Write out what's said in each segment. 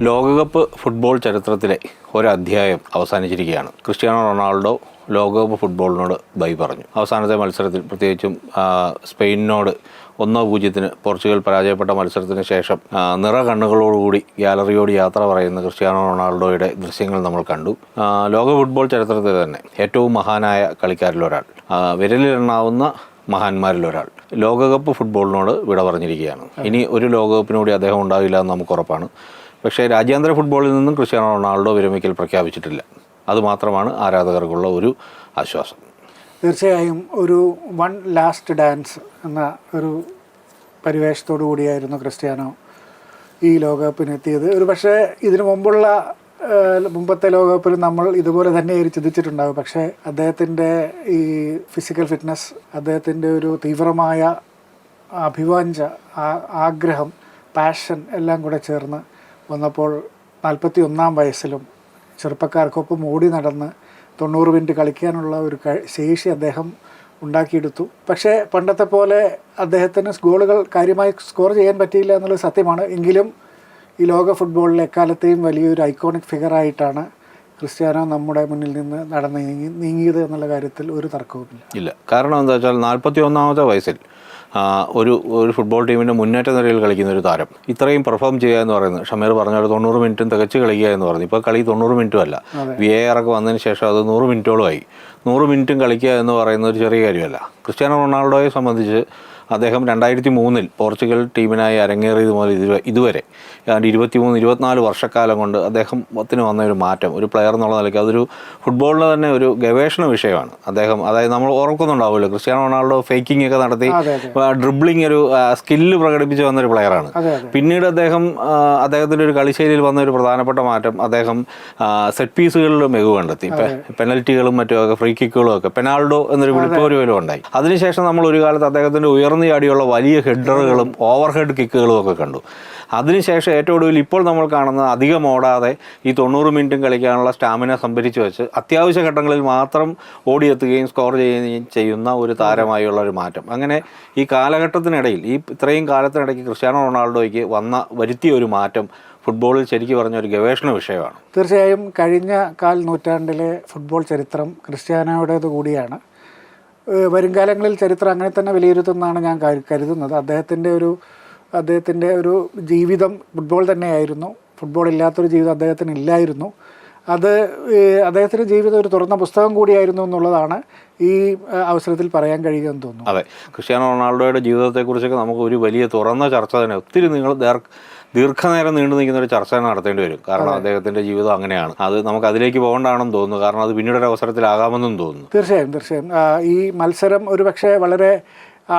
ലോകകപ്പ് ഫുട്ബോൾ ചരിത്രത്തിലെ ഒരധ്യായം അവസാനിച്ചിരിക്കുകയാണ്. Cristiano Ronaldo ലോകകപ്പ് ഫുട്ബോളിനോട് ബൈ പറഞ്ഞു. അവസാനത്തെ മത്സരത്തിൽ പ്രത്യേകിച്ചും സ്പെയിനിനോട് 1-0 പോർച്ചുഗൽ പരാജയപ്പെട്ട മത്സരത്തിന് ശേഷം നിറകണ്ണുകളോടുകൂടി ഗാലറിയോട് യാത്ര പറയുന്ന ക്രിസ്ത്യാനോ റൊണാൾഡോയുടെ ദൃശ്യങ്ങൾ നമ്മൾ കണ്ടു. ലോക ഫുട്ബോൾ ചരിത്രത്തിൽ തന്നെ ഏറ്റവും മഹാനായ കളിക്കാരിലൊരാൾ, വിരലിലെണ്ണാവുന്ന മഹാന്മാരിലൊരാൾ ലോകകപ്പ് ഫുട്ബോളിനോട് വിട പറഞ്ഞിരിക്കുകയാണ്. ഇനി ഒരു ലോകകപ്പിനൂടി അദ്ദേഹം ഉണ്ടാവില്ല എന്ന് നമുക്ക് ഉറപ്പാണ്. പക്ഷേ രാജ്യാന്തര ഫുട്ബോളിൽ നിന്നും ക്രിസ്ത്യാനോ റൊണാൾഡോ വിരമിക്കൽ പ്രഖ്യാപിച്ചിട്ടില്ല. അതുമാത്രമാണ് ആരാധകർക്കുള്ള ഒരു ആശ്വാസം. തീർച്ചയായും ഒരു വൺ ലാസ്റ്റ് ഡാൻസ് എന്ന ഒരു പരിവേഷത്തോടു കൂടിയായിരുന്നു ക്രിസ്ത്യാനോ ഈ ലോകകപ്പിനെത്തിയത്. ഒരു പക്ഷേ ഇതിനു മുമ്പത്തെ ലോകകപ്പിൽ നമ്മൾ ഇതുപോലെ തന്നെ ചിന്തിച്ചിട്ടുണ്ടാകും. പക്ഷേ അദ്ദേഹത്തിൻ്റെ ഈ ഫിസിക്കൽ ഫിറ്റ്നസ്, അദ്ദേഹത്തിൻ്റെ ഒരു തീവ്രമായ അഭിവാഞ്ച, ആഗ്രഹം, പാഷൻ എല്ലാം കൂടെ ചേർന്ന് വന്നപ്പോൾ 41 വയസ്സിലും ചെറുപ്പക്കാർക്കൊപ്പം ഓടി നടന്ന് 90 മിനിറ്റ് കളിക്കാനുള്ള ഒരു ശേഷി അദ്ദേഹം ഉണ്ടാക്കിയെടുത്തു. പക്ഷേ പണ്ടത്തെ പോലെ അദ്ദേഹത്തിന് ഗോളുകൾ കാര്യമായി സ്കോർ ചെയ്യാൻ പറ്റിയില്ല എന്നുള്ളത് സത്യമാണ്. എങ്കിലും ഈ ലോക ഫുട്ബോളിൽ എക്കാലത്തെയും വലിയൊരു ഐക്കോണിക് ഫിഗറായിട്ടാണ് ക്രിസ്ത്യാനോ നമ്മുടെ മുന്നിൽ നിന്ന് നീങ്ങിയത് എന്നുള്ള കാര്യത്തിൽ ഒരു തർക്കവുമില്ല. കാരണം എന്താ വെച്ചാൽ 41-ാമത്തെ വയസ്സിൽ ഒരു ഫുട്ബോൾ ടീമിൻ്റെ മുന്നേറ്റ നിരയിൽ കളിക്കുന്ന ഒരു താരം ഇത്രയും പെർഫോം ചെയ്യുക എന്ന് പറയുന്നത്, ഷമീർ പറഞ്ഞ പോലെ 90 മിനിറ്റും തികച്ച് കളിക്കുക എന്ന് പറഞ്ഞു. ഇപ്പോൾ കളി 90 മിനിറ്റും അല്ല, VAR ഒക്കെ വന്നതിന് ശേഷം അത് 100 മിനിറ്റോളമായി. 100 മിനിറ്റും കളിക്കുക എന്ന് പറയുന്നത് ഒരു ചെറിയ കാര്യമല്ല. ക്രിസ്ത്യാനോ റൊണാൾഡോയെ സംബന്ധിച്ച് അദ്ദേഹം 2003 പോർച്ചുഗൽ ടീമിനായി അരങ്ങേറിയത് മുതൽ ഇതുവരെ 23-24 വർഷക്കാലം കൊണ്ട് അദ്ദേഹത്തിന് വന്ന ഒരു മാറ്റം, ഒരു പ്ലെയർ എന്നുള്ള നിലയ്ക്ക് അതൊരു ഫുട്ബോളിന് തന്നെ ഒരു ഗവേഷണ വിഷയമാണ്. അതായത് നമ്മൾ ഓർക്കുന്നുണ്ടാവുമല്ലോ, ക്രിസ്ത്യാനോ റൊണാൾഡോ ഫേക്കിംഗ് ഒക്കെ നടത്തി ഡ്രിബ്ലിംഗ് ഒരു സ്കില്ല് പ്രകടിപ്പിച്ച് വന്നൊരു പ്ലെയറാണ്. പിന്നീട് അദ്ദേഹത്തിൻ്റെ ഒരു കളിശൈലിയിൽ വന്ന ഒരു പ്രധാനപ്പെട്ട മാറ്റം, അദ്ദേഹം സെറ്റ് പീസുകളിൽ മികവ് കണ്ടെത്തി. പെനൽറ്റികളും മറ്റുമൊക്കെ, ഫ്രീ കിക്കുകളും ഒക്കെ പെനാൾഡോ എന്നൊരു വിളിപ്പേരും ഉണ്ടായി. അതിനുശേഷം നമ്മൾ ഒരു കാലത്ത് അദ്ദേഹത്തിൻ്റെ ഉയർന്നു ചാടിയുള്ള വലിയ ഹെഡറുകളും ഓവർ ഹെഡ് കിക്കുകളും ഒക്കെ കണ്ടു. അതിനുശേഷം ഏറ്റവും ഒടുവിൽ ഇപ്പോൾ നമ്മൾ കാണുന്ന അധികം ഓടാതെ ഈ 90 മിനിറ്റും കളിക്കാനുള്ള സ്റ്റാമിന സംഭരിച്ചു വെച്ച് അത്യാവശ്യ ഘട്ടങ്ങളിൽ മാത്രം ഓടിയെത്തുകയും സ്കോർ ചെയ്യുകയും ചെയ്യുന്ന ഒരു താരമായുള്ള ഒരു മാറ്റം. അങ്ങനെ ഈ കാലഘട്ടത്തിനിടയിൽ, ഈ ഇത്രയും കാലത്തിനിടയ്ക്ക് ക്രിസ്ത്യാനോ റൊണാൾഡോയ്ക്ക് വരുത്തിയ ഒരു മാറ്റം ഫുട്ബോളിൽ ശരിക്കും പറഞ്ഞ ഒരു ഗവേഷണ വിഷയമാണ്. തീർച്ചയായും കഴിഞ്ഞ നൂറ്റാണ്ടിലെ ഫുട്ബോൾ ചരിത്രം ക്രിസ്ത്യാനോയുടേത് കൂടിയാണ്. വരുംകാലങ്ങളിൽ ചരിത്രം അങ്ങനെ തന്നെ വിലയിരുത്തുന്നതാണ് ഞാൻ കരുതുന്നത്. അദ്ദേഹത്തിൻ്റെ ഒരു ജീവിതം ഫുട്ബോൾ തന്നെയായിരുന്നു. ഫുട്ബോൾ ഇല്ലാത്തൊരു ജീവിതം അദ്ദേഹത്തിന് ഇല്ലായിരുന്നു. അദ്ദേഹത്തിൻ്റെ ജീവിതം ഒരു തുറന്ന പുസ്തകം കൂടിയായിരുന്നു എന്നുള്ളതാണ് ഈ അവസരത്തിൽ പറയാൻ കഴിയുമെന്ന് തോന്നുന്നു. അതെ, ക്രിസ്ത്യാനോ റൊണാൾഡോയുടെ ജീവിതത്തെക്കുറിച്ചൊക്കെ നമുക്ക് ഒരു വലിയ തുറന്ന ചർച്ച തന്നെ, ഒത്തിരി ദീർഘനേരം നീണ്ടു നിൽക്കുന്ന ഒരു ചർച്ച നടത്തേണ്ടി വരും. കാരണം അദ്ദേഹത്തിൻ്റെ ജീവിതം അങ്ങനെയാണ്. അത് നമുക്ക് അതിലേക്ക് പോകേണ്ടതാണെന്ന് തോന്നുന്നു. കാരണം അത് പിന്നീടൊരു അവസരത്തിലാകാമെന്നും തോന്നുന്നു. തീർച്ചയായും ഈ മത്സരം ഒരുപക്ഷെ വളരെ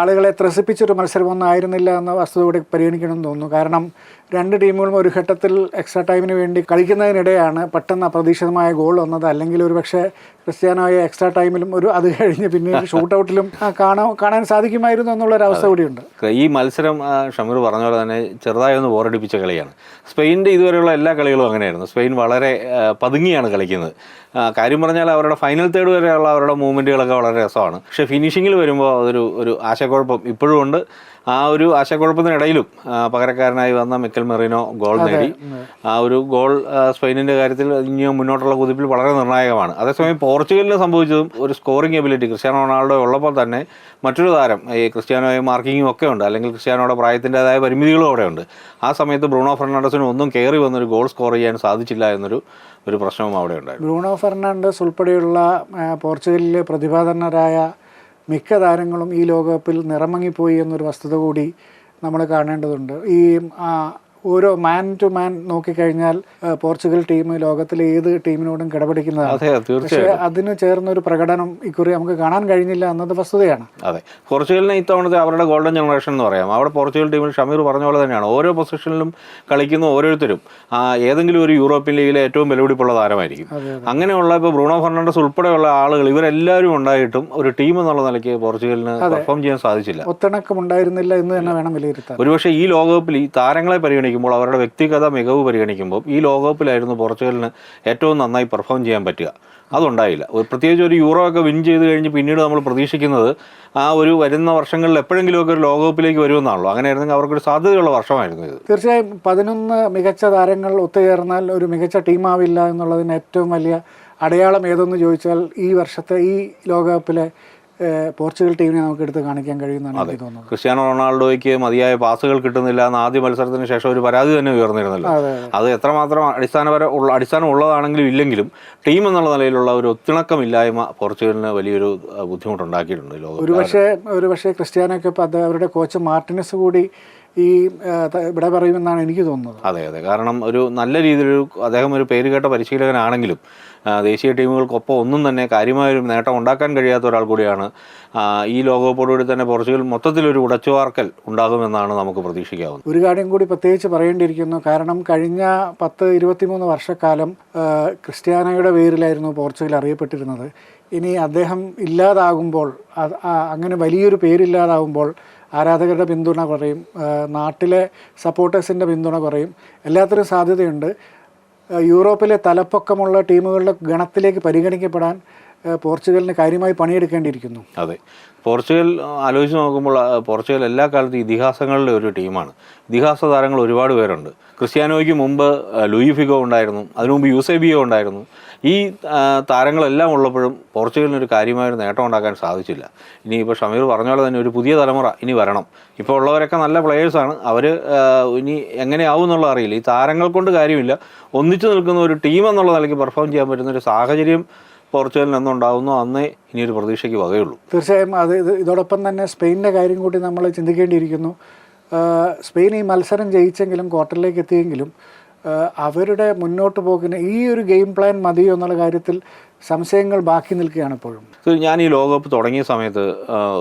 ആളുകളെ ത്രസിപ്പിച്ചൊരു മത്സരമൊന്നും ആയിരുന്നില്ല എന്ന വസ്തുത കൂടി പരിഗണിക്കണമെന്ന് തോന്നുന്നു. കാരണം രണ്ട് ടീമുകളും ഒരു ഘട്ടത്തിൽ എക്സ്ട്രാ ടൈമിന് വേണ്ടി കളിക്കുന്നതിനിടെയാണ് പെട്ടെന്ന് അപ്രതീക്ഷിതമായ ഗോൾ വന്നത്. അല്ലെങ്കിൽ ഒരു പക്ഷേ ക്രിസ്ത്യാനോയെ എക്സ്ട്രാ ടൈമിലും അത് കഴിഞ്ഞ് പിന്നീട് ഷൂട്ടൗട്ടിലും കാണാൻ സാധിക്കുമായിരുന്നു എന്നുള്ളൊരവസ്ഥ കൂടിയുണ്ട്. ഈ മത്സരം ഷമീർ പറഞ്ഞ പോലെ തന്നെ ചെറുതായി ഒന്ന് ബോറടിപ്പിച്ച കളിയാണ്. സ്പെയിനിൻ്റെ ഇതുവരെയുള്ള എല്ലാ കളികളും അങ്ങനെയായിരുന്നു. സ്പെയിൻ വളരെ പതുങ്ങിയാണ് കളിക്കുന്നത്. കാര്യം പറഞ്ഞാൽ അവരുടെ ഫൈനൽ തേർഡ് വരെയുള്ള അവരുടെ മൂവ്മെൻറ്റുകളൊക്കെ വളരെ രസമാണ്. പക്ഷേ ഫിനിഷിങ്ങിൽ വരുമ്പോൾ ഒരു ആശയക്കുഴപ്പം ഇപ്പോഴും ഉണ്ട്. ആ ഒരു ആശയക്കുഴപ്പത്തിനിടയിലും പകരക്കാരനായി വന്ന മിക്കൽ മെറീനോ ഗോൾ നേടി. ആ ഒരു ഗോൾ സ്പെയിനിൻ്റെ കാര്യത്തിൽ ഇനി മുന്നോട്ടുള്ള കുതിപ്പിൽ വളരെ നിർണായകമാണ്. അതേസമയം പോർച്ചുഗലിന് സംഭവിച്ചതും ഒരു സ്കോറിംഗ് എബിലിറ്റി ക്രിസ്ത്യാനോ റൊണാൾഡോ ഉള്ളപ്പോൾ തന്നെ മറ്റൊരു താരം ഈ ക്രിസ്ത്യാനോയെ മാർക്കിങ്ങും ഒക്കെ ഉണ്ട്, അല്ലെങ്കിൽ ക്രിസ്ത്യാനോയുടെ പ്രായത്തിൻ്റെതായ പരിമിതികളും അവിടെ ഉണ്ട്. ആ സമയത്ത് ബ്രൂണോ ഫെർണാണ്ടസിന് ഒന്നും കയറി വന്നൊരു ഗോൾ സ്കോർ ചെയ്യാൻ സാധിച്ചില്ല എന്നൊരു പ്രശ്നവും അവിടെ ഉണ്ടായിരുന്നു. ബ്രൂണോ ഫെർണാണ്ടസ് ഉൾപ്പെടെയുള്ള പോർച്ചുഗലിലെ പ്രതിഭാധനരായ മിക്ക താരങ്ങളും ഈ ലോകകപ്പിൽ നിറമങ്ങിപ്പോയി എന്നൊരു വസ്തുത കൂടി നമ്മൾ കാണേണ്ടതുണ്ട്. ഈ ഓരോ മാൻ ടു മാൻ നോക്കിക്കഴിഞ്ഞാൽ പോർച്ചുഗൽ ടീം ലോകത്തിലെ ഏത് ടീമിനോടും കിടപിടിക്കുന്നതാണ്. പക്ഷേ അതിന് ചേർന്നൊരു പ്രകടനം ഇക്കുറി നമുക്ക് കാണാൻ കഴിഞ്ഞില്ല എന്നത് വസ്തുതയാണ്. അതെ, പോർച്ചുഗലിനെ ഇത്തവണത്തെ അവരുടെ ഗോൾഡൻ ജനറേഷൻ എന്ന് പറയാം. അവിടെ പോർച്ചുഗൽ ടീമിൽ ഷമീർ പറഞ്ഞ പോലെ തന്നെയാണ്. ഓരോ പൊസിഷനിലും കളിക്കുന്ന ഓരോരുത്തരും ഏതെങ്കിലും ഒരു യൂറോപ്യൻ ലീഗിലെ ഏറ്റവും വിലപിടിപ്പുള്ള താരമായിരിക്കും. അങ്ങനെയുള്ള ഇപ്പോൾ ബ്രൂണോ ഫെർണാണ്ടസ് ഉൾപ്പെടെയുള്ള ആളുകൾ ഇവരെല്ലാവരും ഉണ്ടായിട്ടും ഒരു ടീം എന്നുള്ള നിലയ്ക്ക് പോർച്ചുഗലിന് പെർഫോം ചെയ്യാൻ സാധിച്ചില്ല. ഒത്തിണക്കം ഉണ്ടായിരുന്നില്ല എന്ന് തന്നെ വേണം വിലയിരുത്താൻ. ഒരുപക്ഷെ ഈ ലോകകപ്പിൽ ഈ താരങ്ങളെ പരിഗണിക്കും പരിഗണിക്കുമ്പോൾ, അവരുടെ വ്യക്തിഗത മികവ് പരിഗണിക്കുമ്പോൾ ഈ ലോകകപ്പിലായിരുന്നു പോർച്ചുഗലിന് ഏറ്റവും നന്നായി പെർഫോം ചെയ്യാൻ പറ്റുക. അതുണ്ടായില്ല. പ്രത്യേകിച്ച് ഒരു യൂറോ ഒക്കെ വിൻ ചെയ്ത് കഴിഞ്ഞ് പിന്നീട് നമ്മൾ പ്രതീക്ഷിക്കുന്നത് ആ ഒരു വരുന്ന വർഷങ്ങളിൽ എപ്പോഴെങ്കിലുമൊക്കെ ഒരു ലോകകപ്പിലേക്ക് വരുമെന്നാണല്ലോ. അങ്ങനെയായിരുന്നെങ്കിൽ അവർക്കൊരു സാധ്യതയുള്ള വർഷമായിരുന്നു ഇത്. തീർച്ചയായും 11 മികച്ച താരങ്ങൾ ഒത്തുചേർന്നാൽ ഒരു മികച്ച ടീമാവില്ല എന്നുള്ളതിന് ഏറ്റവും വലിയ അടയാളം ഏതെന്ന് ചോദിച്ചാൽ ഈ വർഷത്തെ ഈ ലോകകപ്പിലെ പോർച്ചുഗൽ ടീമിനെ നമുക്ക് എടുത്ത് കാണിക്കാൻ കഴിയുമെന്നാണ് എനിക്ക് തോന്നുന്നത്. ക്രിസ്ത്യാനോ റൊണാൾഡോയ്ക്ക് മതിയായ പാസുകൾ കിട്ടുന്നില്ല എന്ന് ആദ്യ മത്സരത്തിന് ശേഷം ഒരു പരാതി തന്നെ ഉയർന്നിരുന്നല്ലോ. അത് എത്രമാത്രം അടിസ്ഥാനം ഉള്ളതാണെങ്കിലും ഇല്ലെങ്കിലും ടീം എന്നുള്ള നിലയിലുള്ള ഒരു ഒത്തിണക്കമില്ലായ്മ പോർച്ചുഗലിന് വലിയൊരു ബുദ്ധിമുട്ടുണ്ടാക്കിയിട്ടുണ്ട് ലോകം. ഒരുപക്ഷെ ക്രിസ്ത്യാനോയ്ക്ക് ഇപ്പോൾ അവരുടെ കോച്ച് മാർട്ടിനസ് കൂടി ഈ ഇവിടെ പറയുമെന്നാണ് എനിക്ക് തോന്നുന്നത്. അതെ, കാരണം ഒരു നല്ല രീതിയിലൊരു അദ്ദേഹം ഒരു പേരുകേട്ട പരിശീലകനാണെങ്കിലും ദേശീയ ടീമുകൾക്കൊപ്പം ഒന്നും തന്നെ കാര്യമായൊരു നേട്ടം ഉണ്ടാക്കാൻ കഴിയാത്ത ഒരാൾ കൂടിയാണ്. ഈ ലോകകപ്പോടുകൂടി തന്നെ പോർച്ചുഗൽ മൊത്തത്തിലൊരു ഉടച്ചുവാർക്കൽ ഉണ്ടാകുമെന്നാണ് നമുക്ക് പ്രതീക്ഷിക്കാവുന്നത്. ഒരു കാര്യം കൂടി പ്രത്യേകിച്ച് പറയേണ്ടിയിരിക്കുന്നു. കാരണം കഴിഞ്ഞ 10-23 വർഷക്കാലം ക്രിസ്ത്യാനോയുടെ പേരിലായിരുന്നു പോർച്ചുഗൽ അറിയപ്പെട്ടിരുന്നത്. ഇനി അദ്ദേഹം ഇല്ലാതാകുമ്പോൾ, അങ്ങനെ വലിയൊരു പേരില്ലാതാകുമ്പോൾ ആരാധകരുടെ പിന്തുണ കുറയും, നാട്ടിലെ സപ്പോർട്ടേഴ്സിൻ്റെ പിന്തുണ കുറയും, എല്ലാത്തിനും സാധ്യതയുണ്ട്. യൂറോപ്പിലെ തലപ്പൊക്കമുള്ള ടീമുകളുടെ ഗണത്തിലേക്ക് പരിഗണിക്കപ്പെടാൻ പോർച്ചുഗലിന് കാര്യമായി പണിയെടുക്കേണ്ടിയിരിക്കുന്നു. അതെ, പോർച്ചുഗൽ ആലോചിച്ച് നോക്കുമ്പോൾ പോർച്ചുഗൽ എല്ലാ കാലത്തും ഇതിഹാസങ്ങളുടെ ഒരു ടീമാണ്. ഇതിഹാസ താരങ്ങൾ ഒരുപാട് പേരുണ്ട്. ക്രിസ്ത്യാനോയ്ക്ക് മുമ്പ് ലൂയി ഫിഗോ ഉണ്ടായിരുന്നു, അതിനു മുമ്പ് യൂസേബിയോ ഉണ്ടായിരുന്നു. ഈ താരങ്ങളെല്ലാം ഉള്ളപ്പോഴും പോർച്ചുഗലിനൊരു കാര്യമായൊരു നേട്ടം ഉണ്ടാക്കാൻ സാധിച്ചില്ല. ഇനി ഇപ്പോൾ ഷമീർ പറഞ്ഞ പോലെ തന്നെ ഒരു പുതിയ തലമുറ ഇനി വരണം. ഇപ്പോൾ ഉള്ളവരൊക്കെ നല്ല പ്ലെയേഴ്സാണ്. അവർ ഇനി എങ്ങനെയാവും എന്നുള്ളത് അറിയില്ല. ഈ താരങ്ങൾ കൊണ്ട് കാര്യമില്ല, ഒന്നിച്ചു നിൽക്കുന്ന ഒരു ടീം എന്നുള്ള നിലയ്ക്ക് പെർഫോം ചെയ്യാൻ പറ്റുന്നൊരു സാഹചര്യം പോർച്ചുഗലിന് എന്നുണ്ടാവുന്നോ അന്നേ ഇനിയൊരു പ്രതീക്ഷയ്ക്ക് വകയുള്ളൂ. തീർച്ചയായും ഇതോടൊപ്പം തന്നെ സ്പെയിനിൻ്റെ കാര്യം കൂടി നമ്മൾ ചിന്തിക്കേണ്ടിയിരിക്കുന്നു. സ്പെയിൻ ഈ മത്സരം ജയിച്ചെങ്കിലും ക്വാർട്ടറിലേക്ക് എത്തിയെങ്കിലും അവരുടെ മുന്നോട്ട് പോക്കിന് ഈ ഒരു ഗെയിം പ്ലാൻ മതിയോ എന്നുള്ള കാര്യത്തിൽ സംശയങ്ങൾ ബാക്കി നിൽക്കുകയാണ് ഇപ്പോഴും. ഞാൻ ഈ ലോകകപ്പ് തുടങ്ങിയ സമയത്ത്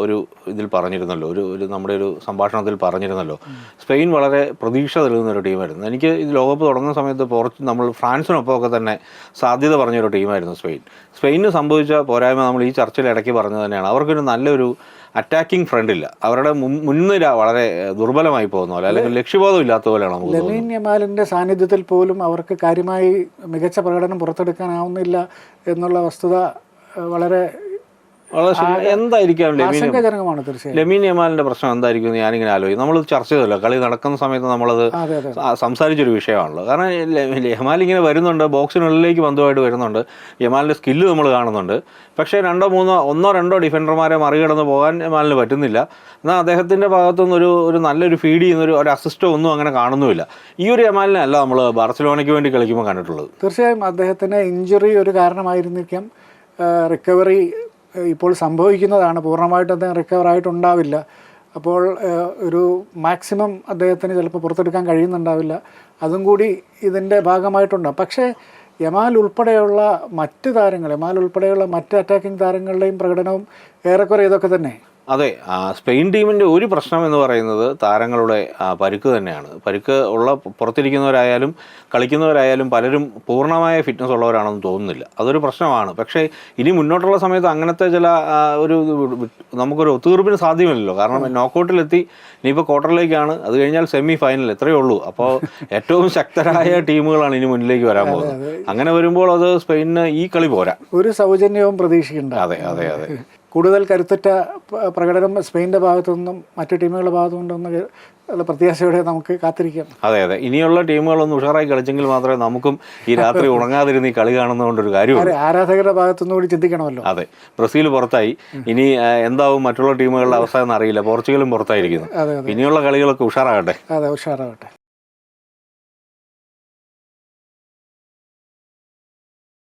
ഒരു ഇതിൽ പറഞ്ഞിരുന്നല്ലോ, ഒരു നമ്മുടെ ഒരു സംഭാഷണത്തിൽ പറഞ്ഞിരുന്നല്ലോ, സ്പെയിൻ വളരെ പ്രതീക്ഷ നൽകുന്ന ഒരു ടീമായിരുന്നു. എനിക്ക് ഇത് ലോകകപ്പ് തുടങ്ങുന്ന സമയത്ത് നമ്മൾ ഫ്രാൻസിനൊപ്പമൊക്കെ തന്നെ സാധ്യത പറഞ്ഞൊരു ടീമായിരുന്നു സ്പെയിനിന് സംഭവിച്ച പോരായ്മ നമ്മൾ ഈ ചർച്ചയിൽ ഇടയ്ക്ക് പറഞ്ഞത് തന്നെയാണ്. അവർക്കൊരു നല്ലൊരു അറ്റാക്കിംഗ് ഫ്രണ്ടില്ല. അവരുടെ മുൻനിര വളരെ ദുർബലമായി പോകുന്ന പോലെ, അല്ലെങ്കിൽ ലക്ഷ്യബോധം ഇല്ലാത്ത പോലെയാണ് നമുക്ക് തോന്നുന്നത്. ലെമീൻ യമാലിൻ്റെ സാന്നിധ്യത്തിൽ പോലും അവർക്ക് കാര്യമായി മികച്ച പ്രകടനം പുറത്തെടുക്കാനാവുന്നില്ല എന്നുള്ള വസ്തുത വളരെ എന്തായിരിക്കാം ആശങ്കാജനകമാണ്. തീർച്ചയായും ലെമീൻ യമാലിന്റെ പ്രശ്നം എന്തായിരിക്കും എന്ന് ഞാനിങ്ങനെ ആലോചിക്കും. നമ്മൾ ചർച്ച ചെയ്തല്ലോ, കളി നടക്കുന്ന സമയത്ത് നമ്മളത് സംസാരിച്ചൊരു വിഷയമാണല്ലോ. കാരണം യമാൽ ഇങ്ങനെ വരുന്നുണ്ട്, ബോക്സിനുള്ളിലേക്ക് പന്തുമായിട്ട് വരുന്നുണ്ട്, യമാലിന്റെ സ്കില്ല് നമ്മൾ കാണുന്നുണ്ട്. പക്ഷേ 1-2 ഡിഫൻഡർമാരെ മറികടന്ന് പോകാൻ യമാലിന് പറ്റുന്നില്ല. എന്നാൽ അദ്ദേഹത്തിൻ്റെ ഭാഗത്തുനിന്ന് ഒരു നല്ലൊരു ഫീഡ് ചെയ്യുന്ന ഒരു അസിസ്റ്റോ ഒന്നും അങ്ങനെ കാണുന്നുമില്ല. ഈ ഒരു യമാലിനെ അല്ല നമ്മൾ ബാർസലോണയ്ക്ക് വേണ്ടി കളിക്കുമ്പോൾ കണ്ടിട്ടുള്ളത്. തീർച്ചയായും അദ്ദേഹത്തിന് ഇഞ്ചുറി ഒരു കാരണമായിരിക്കാം. റിക്കവറി ഇപ്പോൾ സംഭവിക്കുന്നതാണ്. പൂർണ്ണമായിട്ട് അദ്ദേഹം റിക്കവർ ആയിട്ടുണ്ടാവില്ല. അപ്പോൾ ഒരു മാക്സിമം അദ്ദേഹത്തിന് ചിലപ്പോൾ പുറത്തെടുക്കാൻ കഴിയുന്നുണ്ടാവില്ല. അതും കൂടി ഇതിൻ്റെ ഭാഗമായിട്ടുണ്ടാകും. പക്ഷേ യമാൽ ഉൾപ്പെടെയുള്ള മറ്റ് അറ്റാക്കിംഗ് താരങ്ങളുടെയും പ്രകടനവും ഏറെക്കുറെ ഇതൊക്കെ തന്നെ. അതെ, സ്പെയിൻ ടീമിൻ്റെ ഒരു പ്രശ്നം എന്ന് പറയുന്നത് താരങ്ങളുടെ പരുക്ക് തന്നെയാണ്. പരുക്ക് ഉള്ള പുറത്തിരിക്കുന്നവരായാലും കളിക്കുന്നവരായാലും പലരും പൂർണ്ണമായ ഫിറ്റ്നസ് ഉള്ളവരാണെന്ന് തോന്നുന്നില്ല. അതൊരു പ്രശ്നമാണ്. പക്ഷേ ഇനി മുന്നോട്ടുള്ള സമയത്ത് അങ്ങനത്തെ ചില നമുക്കൊരു ഒത്തുതീർപ്പിന് സാധ്യമല്ലല്ലോ. കാരണം നോക്കൗട്ടിലെത്തി, ഇനിയിപ്പോൾ ക്വാർട്ടറിലേക്കാണ്, അത് കഴിഞ്ഞാൽ സെമി ഫൈനൽ, എത്രയേ ഉള്ളൂ. അപ്പോൾ ഏറ്റവും ശക്തരായ ടീമുകളാണ് ഇനി മുന്നിലേക്ക് വരാൻ പോകുന്നത്. അങ്ങനെ വരുമ്പോൾ അത് സ്പെയിനിന് ഈ കളി പോരാ, ഒരു സൗജന്യവും പ്രതീക്ഷിക്കേണ്ട. അതെ. കൂടുതൽ കരുത്തുറ്റ പ്രകടനം സ്പെയിനിൻ്റെ ഭാഗത്തു നിന്നും മറ്റു ടീമുകളുടെ ഭാഗത്തു നിന്നും പ്രത്യാശയോടെ നമുക്ക് കാത്തിരിക്കാം. അതെ, ഇനിയുള്ള ടീമുകളൊന്നും ഉഷാറായി കളിച്ചെങ്കിൽ മാത്രമേ നമുക്കും ഈ രാത്രി ഉണങ്ങാതിരുന്ന് ഈ കളി കാണുന്നതുകൊണ്ടൊരു കാര്യമുള്ളൂ. ആരാധകരുടെ ഭാഗത്തുനിന്ന് കൂടി ചിന്തിക്കണമല്ലോ. അതെ, ബ്രസീൽ പുറത്തായി, ഇനി എന്താവും മറ്റുള്ള ടീമുകളുടെ അവസ്ഥ എന്നറിയില്ല. പോർച്ചുഗലും പുറത്തായിരിക്കുന്നു. ഇനിയുള്ള കളികളൊക്കെ ഉഷാറാകട്ടെ. അതെ, ഉഷാറാകട്ടെ.